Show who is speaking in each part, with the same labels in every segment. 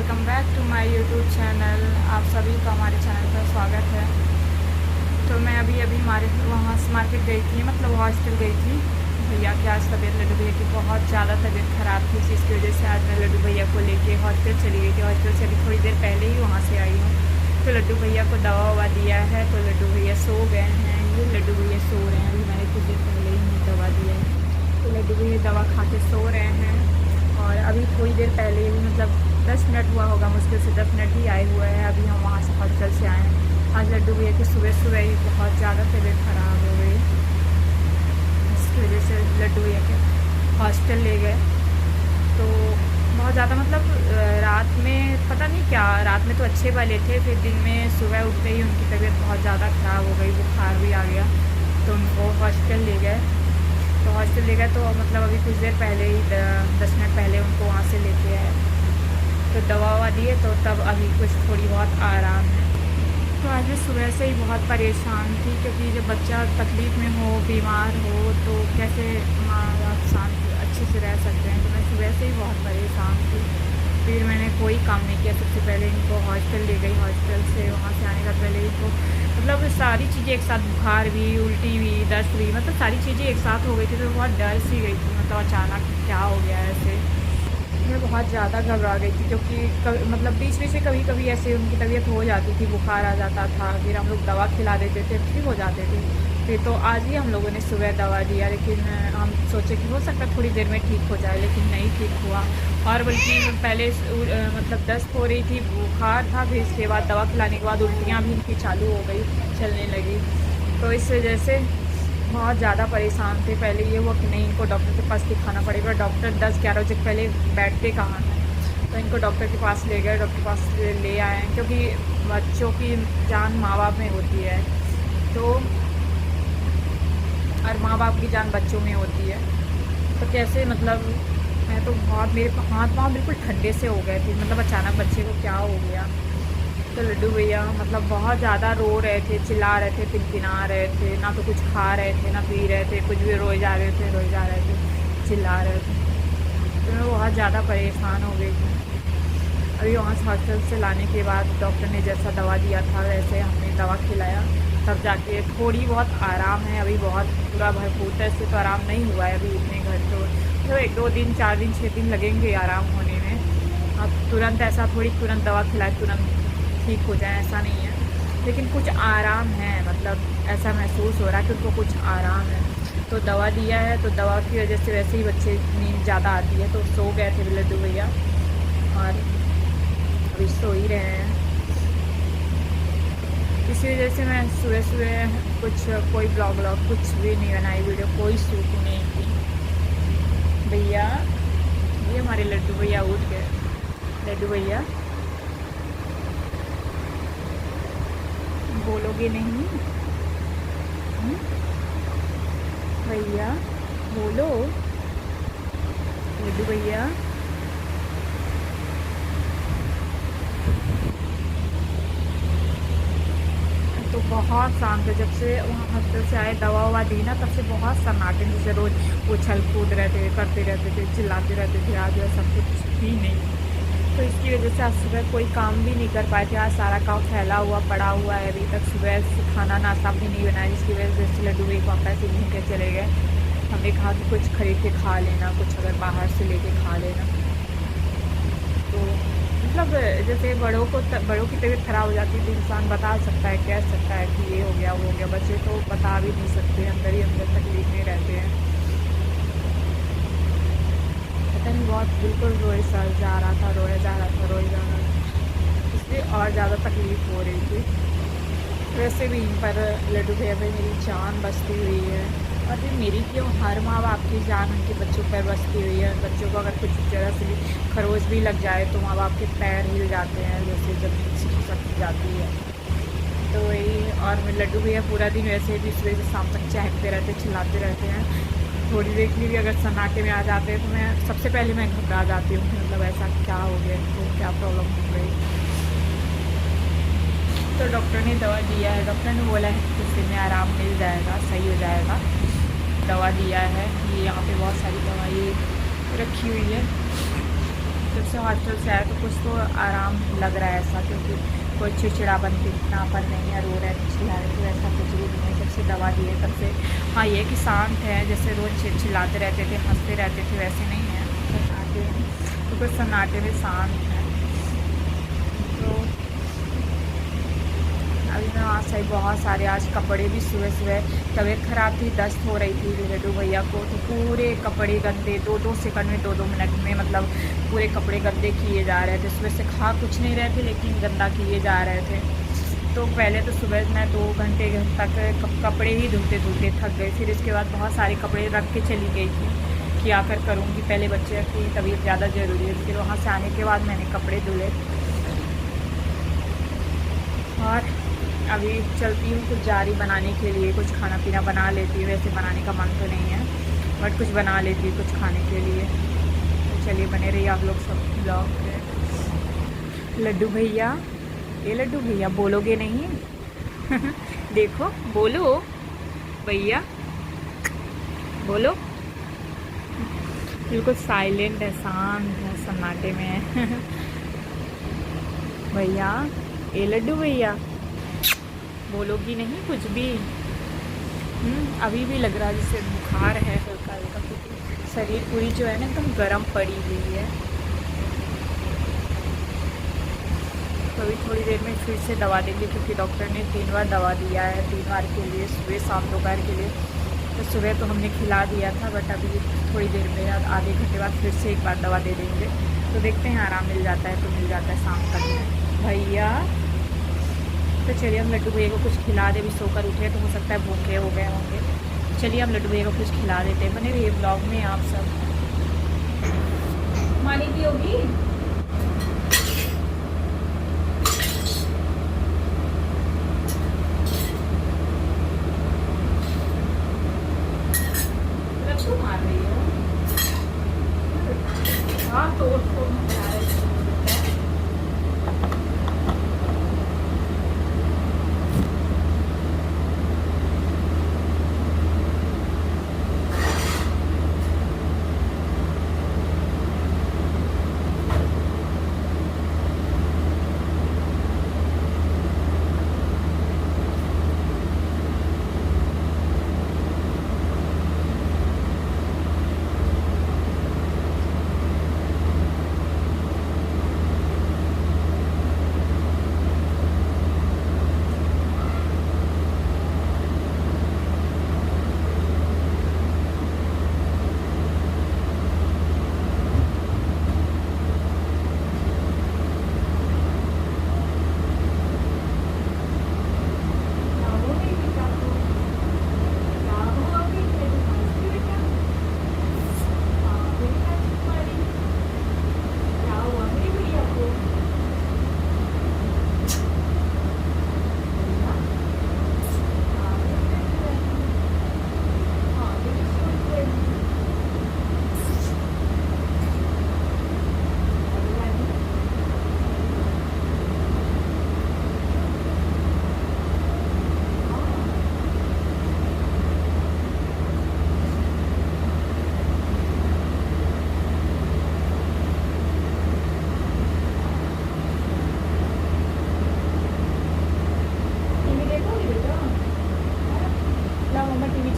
Speaker 1: Welcome back to my YouTube channel. आप सभी का हमारे चैनल पर स्वागत है। तो मैं अभी अभी वहाँ से मार्केट गई थी, मतलब हॉस्टल गई थी। भैया की आज तबीयत, लड्डू भैया की बहुत ज़्यादा तबीयत ख़राब थी, जिसकी वजह से आज मैं लड्डू भैया को लेके हॉस्टल चली गई थी। हॉस्टल से अभी थोड़ी देर पहले ही वहाँ से आई हूँ। तो लड्डू भैया को दवा ववा दिया है, तो लड्डू भैया सो गए हैं। ये लड्डू भैया सो रहे हैं, अभी मैंने कुछ देर पहले ही दवा दिया है। तो लड्डू भैया दवा खा के सो रहे हैं। और अभी थोड़ी देर पहले भी, मतलब 10 मिनट हुआ होगा, मुश्किल से 10 मिनट ही आए हुए हैं। अभी हम वहाँ से हॉस्टल से आए हैं। आज लड्डू भैया की सुबह सुबह ही बहुत ज़्यादा तबीयत ख़राब हो गई, इसकी वजह से लड्डू भैया के हॉस्टल ले गए। तो बहुत ज़्यादा, मतलब रात में पता नहीं क्या, रात में तो अच्छे वाले थे, फिर दिन में सुबह उठते ही उनकी तबीयत बहुत ज़्यादा ख़राब हो गई, बुखार भी आ गया। तो उनको हॉस्टल ले गए। तो हॉस्टल ले गए, तो मतलब अभी कुछ देर पहले ही 10 मिनट पहले उनको वहाँ से लेके आए। तो दवा ववा दिए, तो तब अभी कुछ थोड़ी बहुत आराम है। तो आज मैं सुबह से ही बहुत परेशान थी, क्योंकि जब बच्चा तकलीफ़ में हो, बीमार हो, तो कैसे माँ बाप शांत अच्छे से रह सकते हैं। तो मैं सुबह से ही बहुत परेशान थी। फिर मैंने कोई काम नहीं किया। सबसे पहले इनको हॉस्टल ले गई। हॉस्टल से वहाँ से आने का पहले इनको, मतलब सारी चीज़ें एक साथ, बुखार भी, उल्टी भी, दस्त भी, मतलब सारी चीज़ें एक साथ हो गई थी। तो बहुत डर सी गई थी, मतलब अचानक क्या हो गया ऐसे। मैं बहुत ज़्यादा घबरा गई थी, क्योंकि मतलब बीच में से कभी कभी ऐसे उनकी तबीयत हो जाती थी, बुखार आ जाता था, फिर हम लोग दवा खिला देते थे, ठीक हो जाते थे। फिर तो आज ही हम लोगों ने सुबह दवा दिया, लेकिन हम सोचे कि हो सकता है थोड़ी देर में ठीक हो जाए, लेकिन नहीं ठीक हुआ। और बल्कि पहले मतलब दस्त हो रही थी, बुखार था, फिर इसके बाद दवा खिलाने के बाद उल्टियाँ भी इनकी चालू हो गई, चलने लगी। तो इस वजह से बहुत ज़्यादा परेशान थे। पहले ये हुआ कि नहीं, इनको डॉक्टर के पास दिखाना पड़ेगा। डॉक्टर 10-11 बजे पहले बैठते कहाँ हैं। तो इनको डॉक्टर के पास ले गए, डॉक्टर के पास ले आए, क्योंकि बच्चों की जान माँ बाप में होती है, तो और माँ बाप की जान बच्चों में होती है। तो कैसे, मतलब मैं तो बहुत, मेरे हाथ पाँव बिल्कुल ठंडे से हो गए थे, मतलब अचानक बच्चे को क्या हो गया। तो लड्डू भैया मतलब बहुत ज़्यादा रो रहे थे, चिल्ला रहे थे, तिनतिना रहे थे, ना तो कुछ खा रहे थे, ना पी रहे थे, कुछ भी रोए जा रहे थे, रोए जा रहे थे, चिल्ला रहे थे। तो मैं बहुत ज़्यादा परेशान हो गई थी। अभी वहाँ से हॉस्टल से लाने के बाद डॉक्टर ने जैसा दवा दिया था वैसे हमने दवा खिलाया, तब जाके थोड़ी बहुत आराम है। अभी बहुत पूरा भरपूर तरह से तो आराम नहीं हुआ है अभी इतने घंटों, तो 1-2 दिन, 4 दिन, 6 दिन लगेंगे आराम होने में। अब तुरंत ऐसा थोड़ी तुरंत दवा खिलाए तुरंत ठीक हो जाए, ऐसा नहीं है, लेकिन कुछ आराम है, मतलब ऐसा महसूस हो रहा है कि उनको कुछ आराम है। तो दवा दिया है, तो दवा की वजह से वैसे ही बच्चे नींद ज़्यादा आती है, तो सो गए थे लड्डू भैया, और अभी सो ही रहे हैं। इसी वजह से मैं सुबह सुबह कोई ब्लॉग कुछ भी नहीं बनाई, वीडियो कोई शूट नहीं की। भैया, ये हमारे लड्डू भैया उठ गए। लड्डू भैया, बोलोगे नहीं? भैया बोलो, लड्डू भैया। तो बहुत शांत है, जब से वहाँ हॉस्टल से आए, दवा ववा दी ना, तब से बहुत सन्नाटे, जैसे रोज़ उछल कूद रहते, करते रहते थे, चिल्लाते रहते थे। आज वह सब कुछ भी नहीं। तो इसकी वजह से आज सुबह कोई काम भी नहीं कर पाए थे। आज सारा काम फैला हुआ पड़ा हुआ है अभी तक। सुबह से खाना नाश्ता भी नहीं बनाया, जिसकी वजह से लड्डू भैया पापा से घूम के चले गए। हमने कहा कि कुछ खरीद के खा लेना, कुछ अगर बाहर से लेके खा लेना। तो मतलब जैसे बड़ों की तबीयत ख़राब हो जाती है, तो इंसान बता सकता है, कह सकता है कि ये हो गया, वो हो गया। बच्चे तो बता भी नहीं सकते, अंदर ही अंदर तकलीफ में रहते हैं। पता नहीं, बहुत बिल्कुल रोए सर जा रहा था, रोया जा रहा था, रोए जा रहा था, इसलिए और ज़्यादा तकलीफ़ हो रही थी। वैसे भी इन पर लड्डू भैया पे मेरी जान बसती हुई है, और फिर मेरी क्यों, हर माँ बाप की जान उनके बच्चों पर बसती हुई है। बच्चों को अगर कुछ जरा से भी खरोच भी लग जाए, तो माँ बाप के पैर हिल जाते हैं, जैसे जब किसी की शक्ति जाती है। तो वही, और मैं लड्डू भैया पूरा दिन वैसे भी सुबह से शाम तक चहकते रहते, चिल्लाते रहते हैं। थोड़ी देर के लिए भी अगर सन्नाटे में आ जाते हैं, तो मैं सबसे पहले मैं घबरा जाती हूँ, मतलब ऐसा क्या हो गया इनको, क्या प्रॉब्लम हो गई। तो डॉक्टर ने दवा दिया है, डॉक्टर ने बोला है कि कुछ दिन में आराम मिल जाएगा, सही हो जाएगा। दवा दिया है, ये यहाँ पे बहुत सारी दवाई रखी हुई है। जब से हॉस्टल से आया तो कुछ तो आराम लग रहा है ऐसा, क्योंकि कोई चिड़चिड़ापन पिटनापन नहीं है, रो रहे चिल्ला रहे, तो ऐसा कुछ भी नहीं है जब से दवा दी है तब से। हाँ ये कि शांत है, जैसे रोज़ चिल्लाते रहते थे, हंसते रहते थे, वैसे नहीं है सन्नाटे, तो कुछ सन्नाटे में शांत है। तो अभी मैं वहाँ से बहुत सारे आज कपड़े भी, सुबह सुबह तबीयत ख़राब थी, दस्त हो रही थी लड्डू भैया को, तो पूरे कपड़े गंदे 2-2 सेकंड में 2-2 मिनट में मतलब पूरे कपड़े गंदे किए जा रहे थे। सुबह से खा कुछ नहीं रहे थे लेकिन गंदा किए जा रहे थे। तो पहले तो सुबह मैं 2 घंटे तक कपड़े ही धुलते धुलते थक गई। फिर इसके बाद बहुत सारे कपड़े रख के चली गई थी कि आकर करूँगी, पहले बच्चे की तबीयत ज़्यादा ज़रूरी है। फिर वहाँ से आने के बाद मैंने कपड़े धुले और अभी चलती हूँ कुछ जारी बनाने के लिए, कुछ खाना पीना बना लेती हूँ। वैसे बनाने का मन तो नहीं है बट कुछ बना लेती हूँ कुछ खाने के लिए। तो चलिए बने रहिए आप लोग सब ब्लॉग पे। लड्डू भैया, ये लड्डू भैया बोलोगे नहीं? देखो बोलो भैया, बोलो। बिल्कुल साइलेंट है, शांत है, सन्नाटे में है। भैया, ये लड्डू भैया बोलोगी नहीं कुछ भी? अभी भी लग रहा है जैसे बुखार है हल्का हल्का, क्योंकि शरीर पूरी जो है ना एकदम गर्म पड़ी हुई है। तो अभी थोड़ी देर में फिर से दवा देंगे, क्योंकि डॉक्टर ने 3 बार दवा दिया है, 3 बार के लिए, सुबह शाम दोपहर के लिए। तो सुबह तो हमने खिला दिया था बट अभी थोड़ी देर में आधे घंटे बाद फिर से एक बार दवा दे देंगे। तो देखते हैं आराम मिल जाता है तो मिल जाता है शाम तक। भैया तो चलिए हम लड्डू भैया को कुछ खिला दे, भी सोकर उठे तो हो सकता है भूखे हो गए होंगे। चलिए हम लड्डू भैया को कुछ खिला देते हैं। बने रहिए ब्लॉग में आप सब। पानी पियोगी? लड्डू मार रही हो? हाँ तोड़ तोड़ मार रही हो।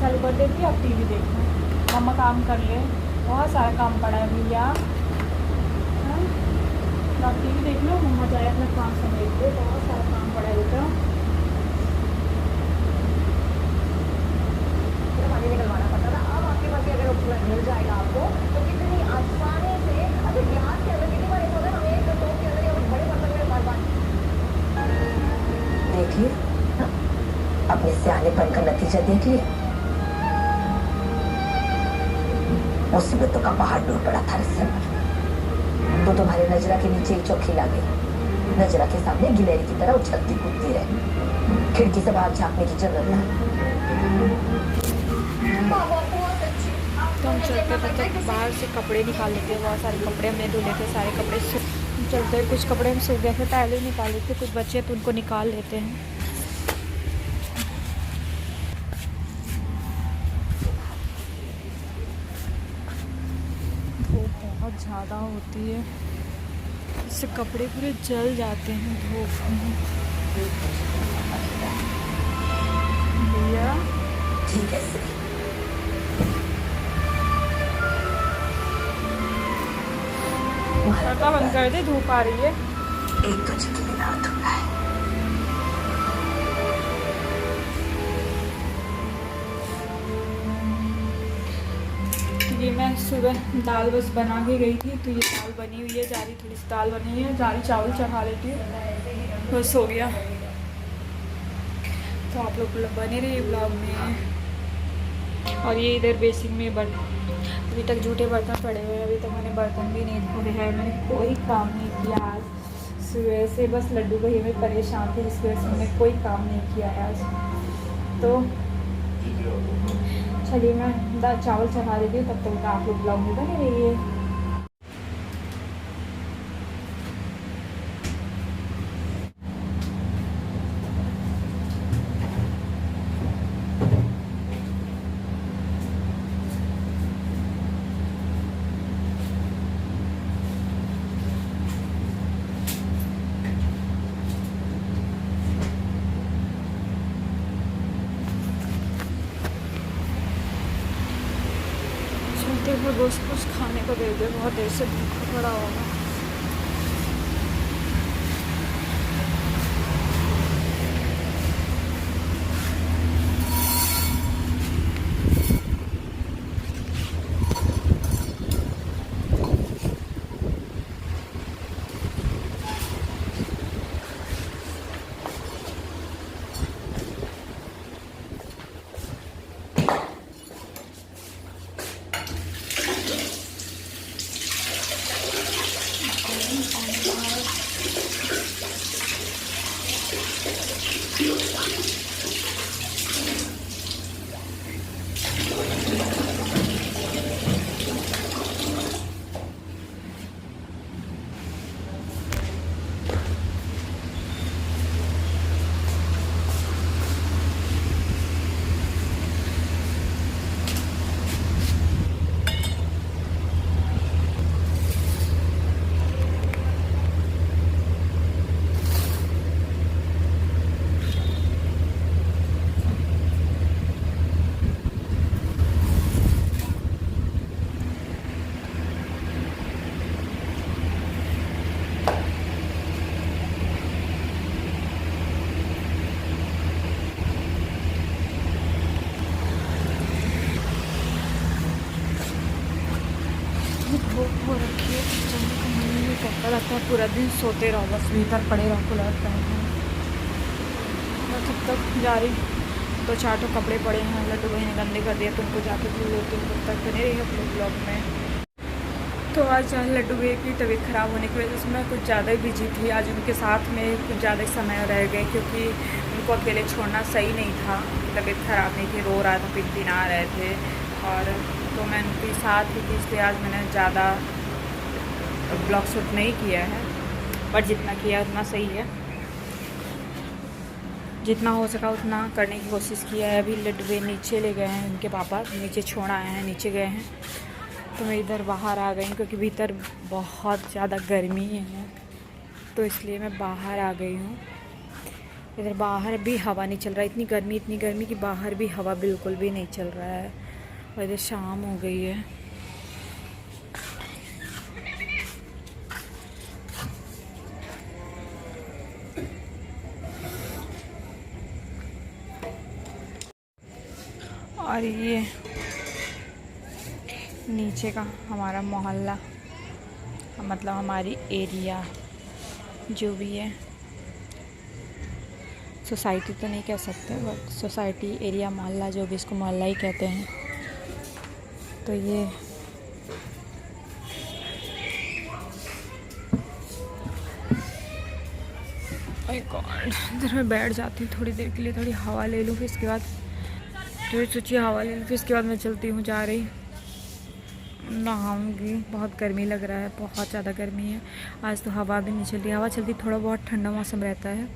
Speaker 1: चालू कर देती है, अब टीवी देखना। मम्मा काम कर ले, बहुत सारा काम पड़ा है भैया। हाँ तो आप टीवी देख लो, मम्मा जाए अपना काम समेट दे, बहुत सारा काम पड़ा है बेटा। आगे निकलवाना पड़ता था, अब आपके पास अगर उपलब्ध मिल जाएगा आपको तो कितनी आसानी से अभी ग्लास के अंदर कितनी बार होगा हमें एक टोप के अंदर या बड़े बर्तन में बार-बार देखिए अपने सियानेपन का नतीजा देख लिया। मुसीबतों का पहाड़ डूब पड़ा था रस्से पर। तो तुम्हारे नजरा के नीचे एक चौकी ला गई, नजरा के सामने गिलहरी की तरह उछलती कूदती रहे, खिड़की से बाहर झांकने की जरूरत ना। तो हम चलते तक बाहर से कपड़े निकाल लेते हैं, बहुत सारे कपड़े हमने धुले थे, सारे कपड़े चलते कुछ कपड़े हम सूख गए थे, पहले ही निकाल लेते, कुछ बचे तो उनको निकाल लेते हैं। बहुत ज़्यादा होती है। इससे कपड़े पूरे जल जाते हैं धूप में। भैया
Speaker 2: ठीक है।
Speaker 1: पर्दा बंद कर दे, धूप आ रही है।
Speaker 2: एक तुझे के बिना अधूरा है।
Speaker 1: ये मैं सुबह दाल बस बना के गई थी, तो ये दाल बनी हुई है, जा रही थोड़ी सी दाल बनी हुई है, जा रही चावल चढ़ा लेती हूँ, बस हो गया। तो आप लोग बने रहिए ब्लॉग में। और ये इधर बेसिन में अभी तक जूठे बर्तन पड़े हुए हैं, अभी तक मैंने बर्तन भी नहीं धोए हैं, मैंने कोई काम नहीं किया आज सुबह से। बस लड्डू भैया में परेशान थे, जिसकी वजह से मैंने कोई काम नहीं किया है आज। तो चलिए मैं चावल चढ़ा देती हूँ, तब तक आप लोग ब्लॉग में बने रहिए। कुछ खाने को दे दे, बहुत देर से भूखा पड़ा होगा। हो रखी है, जाने का मन नहीं करता, लगता है पूरा दिन सोते रहो, बस भीतर पड़े रहो कूलर फैन में। मैं तब तक जा रही, तो चार तो कपड़े पड़े हैं, लड्डू भाई ने गंदे कर दिया, तुमको जाके धुल लेती हूँ, तब तक बने रही अपने ब्लॉग में। तो आज लड्डू भाई की तबीयत ख़राब होने की वजह से मैं कुछ ज़्यादा ही बिजी थी, आज उनके साथ में कुछ ज़्यादा समय रह गए, क्योंकि उनको अकेले छोड़ना सही नहीं था। तबीयत ख़राब नहीं थी, रो रहा था, पिनपिना रहे थे, और तो मैं उनके साथ ही थी, इसलिए आज मैंने ज़्यादा ब्लॉग शूट नहीं किया है, बट जितना किया उतना सही है, जितना हो सका उतना करने की कोशिश किया है। अभी लड्डू भाई नीचे ले गए हैं, उनके पापा नीचे छोड़ आए हैं, नीचे गए हैं, तो मैं इधर बाहर आ गई क्योंकि भीतर बहुत ज़्यादा गर्मी है, तो इसलिए मैं बाहर आ गई हूँ। इधर बाहर भी हवा नहीं चल रहा है, इतनी गर्मी कि बाहर भी हवा बिल्कुल भी नहीं चल रहा है, और इधर शाम हो गई है। और ये नीचे का हमारा मोहल्ला, मतलब हमारी एरिया जो भी है, सोसाइटी तो नहीं कह सकते, बट सोसाइटी, एरिया, मोहल्ला, जो भी, इसको मोहल्ला ही कहते हैं। तो ये इधर मैं बैठ जाती हूँ थोड़ी देर के लिए, थोड़ी हवा ले लूँ, फिर इसके बाद थोड़ी सोचिए हवा ले लूँ, फिर इसके बाद मैं चलती हूँ, जा रही नहाऊंगी। बहुत गर्मी लग रहा है, बहुत ज़्यादा गर्मी है। आज तो हवा भी नहीं चल रही, हवा चलती थोड़ा बहुत ठंडा मौसम रहता है,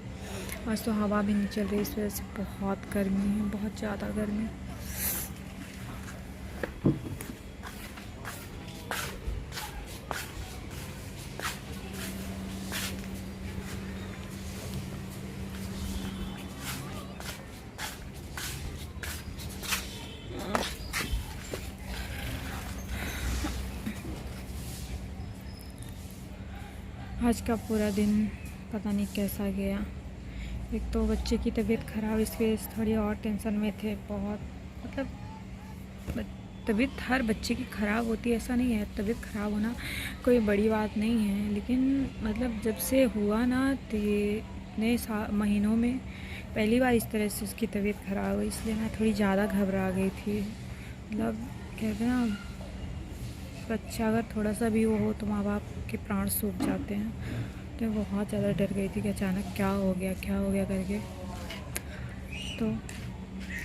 Speaker 1: आज तो हवा भी नहीं चल रही, इस वजह से बहुत गर्मी है, बहुत ज़्यादा गर्मी। आज का पूरा दिन पता नहीं कैसा गया। एक तो बच्चे की तबीयत ख़राब, इसकी वजह से थोड़ी और टेंशन में थे बहुत। मतलब तबीयत हर बच्चे की ख़राब होती है, ऐसा नहीं है। तबीयत ख़राब होना कोई बड़ी बात नहीं है, लेकिन मतलब जब से हुआ ना तो ये नए महीनों में पहली बार इस तरह से उसकी तबीयत ख़राब हुई, इसलिए मैं थोड़ी ज़्यादा घबरा गई थी। मतलब कहते हैं ना, बच्चा अगर थोड़ा सा भी वो हो तो माँ बाप के प्राण सूख जाते हैं। तो बहुत ज़्यादा डर गई थी कि अचानक क्या हो गया करके। तो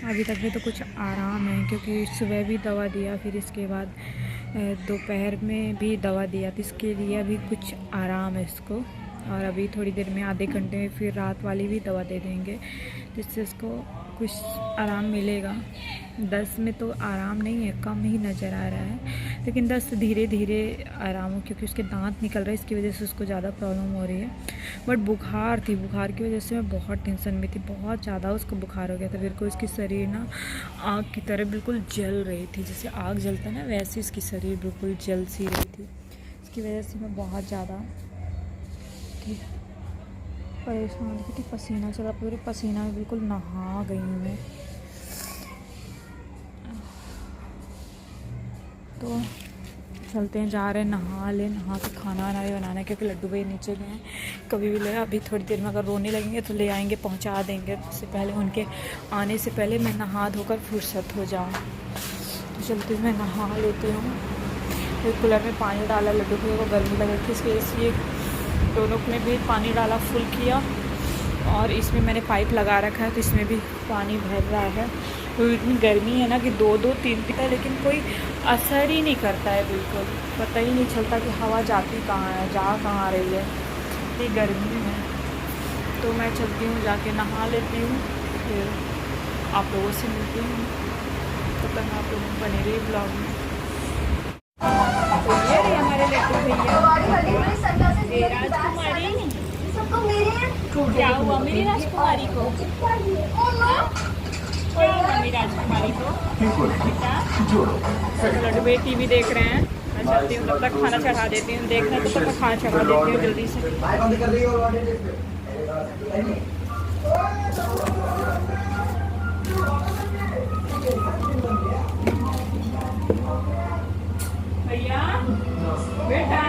Speaker 1: अभी तक भी तो कुछ आराम है, क्योंकि सुबह भी दवा दिया, फिर इसके बाद दोपहर में भी दवा दिया, तो इसके लिए अभी कुछ आराम है इसको। और अभी थोड़ी देर में, आधे घंटे में फिर रात वाली भी दवा दे देंगे, जिससे इसको कुछ आराम मिलेगा। 10 में तो आराम नहीं है, कम ही नज़र आ रहा है, लेकिन 10 धीरे धीरे आराम हो, क्योंकि उसके दांत निकल रहे हैं, इसकी वजह से उसको ज़्यादा प्रॉब्लम हो रही है। बट बुखार थी, बुखार की वजह से मैं बहुत टेंशन में थी, बहुत ज़्यादा उसको बुखार हो गया था। फिर को इसकी शरीर ना आग की तरह बिल्कुल जल रही थी, जैसे आग जलता है ना, वैसे इसकी शरीर बिल्कुल जल सी रही थी। इसकी वजह से मैं बहुत ज़्यादा परेशान थी, पसीना चला, पूरे पसीना में बिल्कुल नहा गई हूँ मैं। तो चलते हैं, जा रहे हैं, नहा के खाना वाना भी बनाना है, क्योंकि लड्डू भाई नीचे गए हैं। कभी भी ले, अभी थोड़ी देर में अगर रोने लगेंगे तो ले आएंगे, पहुंचा देंगे। उससे पहले, उनके आने से पहले मैं नहा धोकर फुर्सत हो जाऊँ। तो चलते मैं नहा लेती हूँ। फिर कूलर में पानी डाला, लड्डू भाई को गर्मी लग रही थी, इसकी वजह से दोनों में भी पानी डाला, फुल किया। और इसमें मैंने पाइप लगा रखा है, तो इसमें भी पानी भर रहा है। तो इतनी गर्मी है ना कि 2-2-3 पीता है, लेकिन कोई असर ही नहीं करता है, बिल्कुल पता ही नहीं चलता कि हवा जाती कहाँ है, जा कहाँ रही है, इतनी गर्मी है। तो मैं चलती हूँ, जाके नहा लेती हूँ, फिर आप लोगों से मिलती हूँ। तब तक आप लोग बने रहिए ब्लॉग में। तो ये रही हमारे लड्डू भैया, राजकुमारी। क्या हुआ मेरी राजकुमारी को? क्या हुआ मेरी राजकुमारी को? लड्डू भाई टीवी देख रहे हैं, मैं चलती हूँ, तब तक खाना चढ़ा देती हूँ। देखना तो तब तक खाना चढ़ा देती हूँ जल्दी से। भैया बेटा,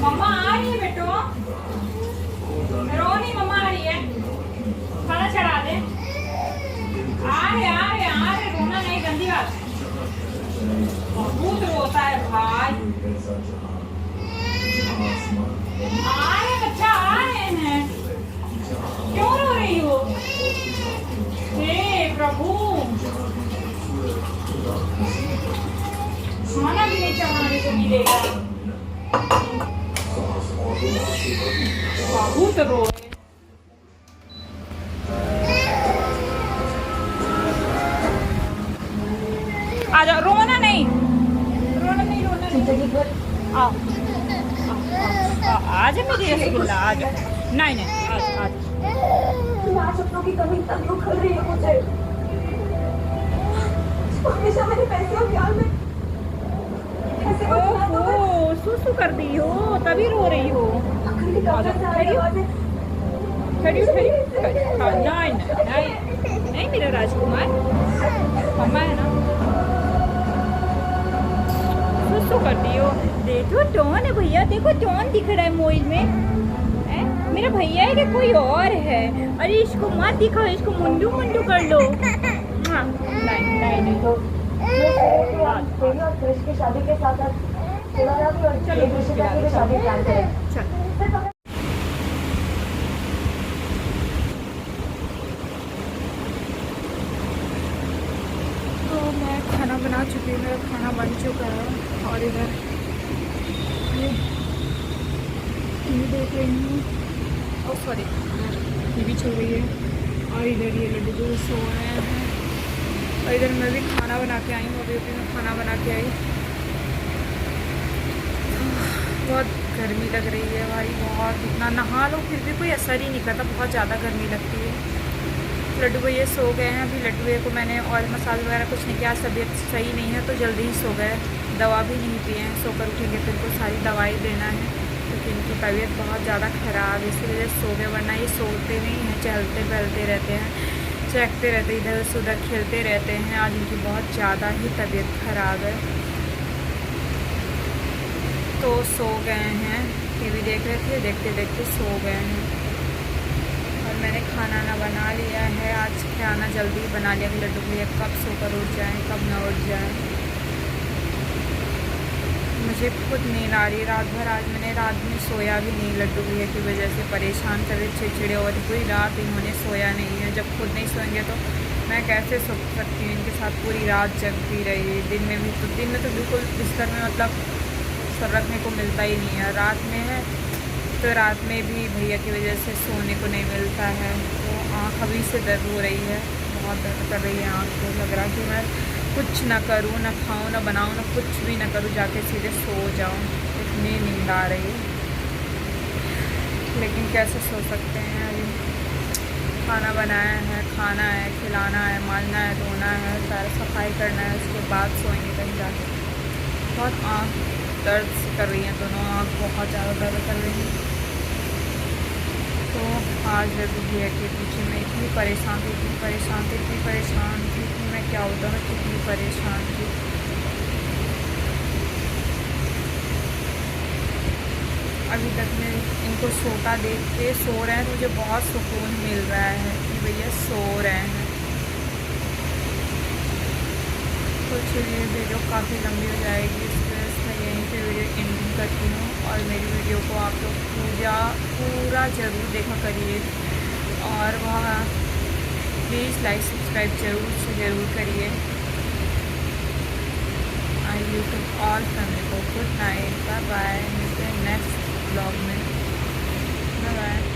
Speaker 1: मम्मा आ रही है बेटो, रो नहीं, मम्मा आ रही है, खाना चढ़ा दे। आ रहे, रोना नहीं, गंदी बात, बहुत रोता है भाई। आ रहे बच्चा, आ रहे हैं, क्यों रो रही हो? हे प्रभु, खाना भी नहीं चढ़ाने को मिलेगा, बहुत रो। आजा, रोना नहीं, आओ, आजा मेरी रसगुल्ला, आजा, नहीं, आजा।
Speaker 2: आज अपनों की कमी तब क्यों खल रही है मुझे? हमेशा मेरे पैसे और प्यार में सुसु कर दी हो, तभी रो रही हो।
Speaker 1: खड़ी हो, खड़ी हो, खड़ी। हाँ, नहीं नहीं नहीं नहीं, मेरा राजकुमार मम्मा है ना। सुसु करती हो। देखो टॉन है भैया, देखो टॉन दिख रहा है मोबाइल में। मेरा भैया है कि कोई और है? अरे इसको मत दिखाओ, इसको मुंडू मुंडू कर लो। हाँ, नहीं नहीं नहीं।
Speaker 2: और क्रिश की शादी के साथ साथ शिवाना भी और
Speaker 1: चलो,
Speaker 2: कृषिका की भी शादी प्लान करें।
Speaker 1: चल। तो मैं खाना बना चुकी हूँ, मेरा खाना बन चुका है। और इधर टीवी देख रही हूँ। ओ सॉरी, टीवी चल रही है। और इधर ये लड्डू जो सो रहे हैं। और इधर मैं भी खाना बना के आई हूँ, अभी अभी मैं खाना बना के आई। बहुत गर्मी लग रही है भाई, बहुत। इतना नहा लो फिर भी कोई असर ही नहीं करता, बहुत ज़्यादा गर्मी लगती है। लड्डू भैया सो गए हैं अभी। लड्डू भैया को मैंने ऑयल मसाज वगैरह कुछ नहीं किया, तबीयत सही नहीं है तो जल्दी ही सो गए। दवा भी नहीं पिए हैं, सोकर उठेंगे तो इनको सारी दवाई देना है क्योंकि इनकी तबीयत बहुत ज़्यादा ख़राब है, इसी वजह से सो गए। वरना ये सोते नहीं हैं, चलते पहलते रहते हैं, चहकते रहते, इधर से उधर खेलते रहते हैं। आज इनकी बहुत ज़्यादा ही तबीयत ख़राब है तो सो गए हैं। टीवी देख रहे थे, देखते देखते सो गए हैं। और मैंने खाना ना बना लिया है, आज खाना जल्दी बना लिया कि लड्डू भैया कब सोकर उठ जाएं, कब ना उठ जाएं। मुझे खुद नींद आ रही है रात भर। आज मैंने रात में सोया भी नहीं, लड्डू भैया की वजह से परेशान कर रहे, चिड़चिड़े और पूरी रात इन्होंने सोया नहीं है। जब खुद नहीं सोएंगे तो मैं कैसे सो सकती हूँ? इनके साथ पूरी रात जगती रही। दिन में तो बिल्कुल बिस्तर में मतलब सर रखने को मिलता ही नहीं है। रात में है तो रात में भी भैया की वजह से सोने को नहीं मिलता है। तो आँख अभी से दर्द हो रही है, बहुत दर्द कर रही है आँख को। लग रहा कि मैं कुछ ना करूँ, ना खाऊँ, ना बनाऊँ, ना कुछ भी ना करूँ, जाके सीधे सो जाऊँ, इतनी नींद आ रही है। लेकिन कैसे सो सकते हैं? अभी खाना बनाया है, खाना है, खिलाना है, मांजना है, धोना है, सारा सफाई करना है, उसके बाद सोएंगे कहीं जाके। बहुत आँख दर्द कर रही हैं, दोनों आँख बहुत ज़्यादा दर्द कर रही हैं। तो आज लड्डू भैया के पीछे मैं इतनी परेशान थी कि मैं क्या होता मैं कितनी परेशान थी। अभी तक मैं इनको सोता देख के सो रहे हैं तो मुझे बहुत सुकून मिल रहा है कि भैया सो रहे हैं। तो चलिए, वीडियो काफ़ी लंबी हो जाएगी, इस वजह से मैं यहीं पे वीडियो एंडिंग करती हूँ। और मेरी वीडियो को आप लोग पूरा ज़रूर देखा करिए और वह प्लीज़ लाइक सब्सक्राइब ज़रूर करिए। आई यूट्यूब ऑल फैमिली को गुड नाइट, बाय बाय। मिलते हैं नेक्स्ट ब्लॉग में, बाय बाय।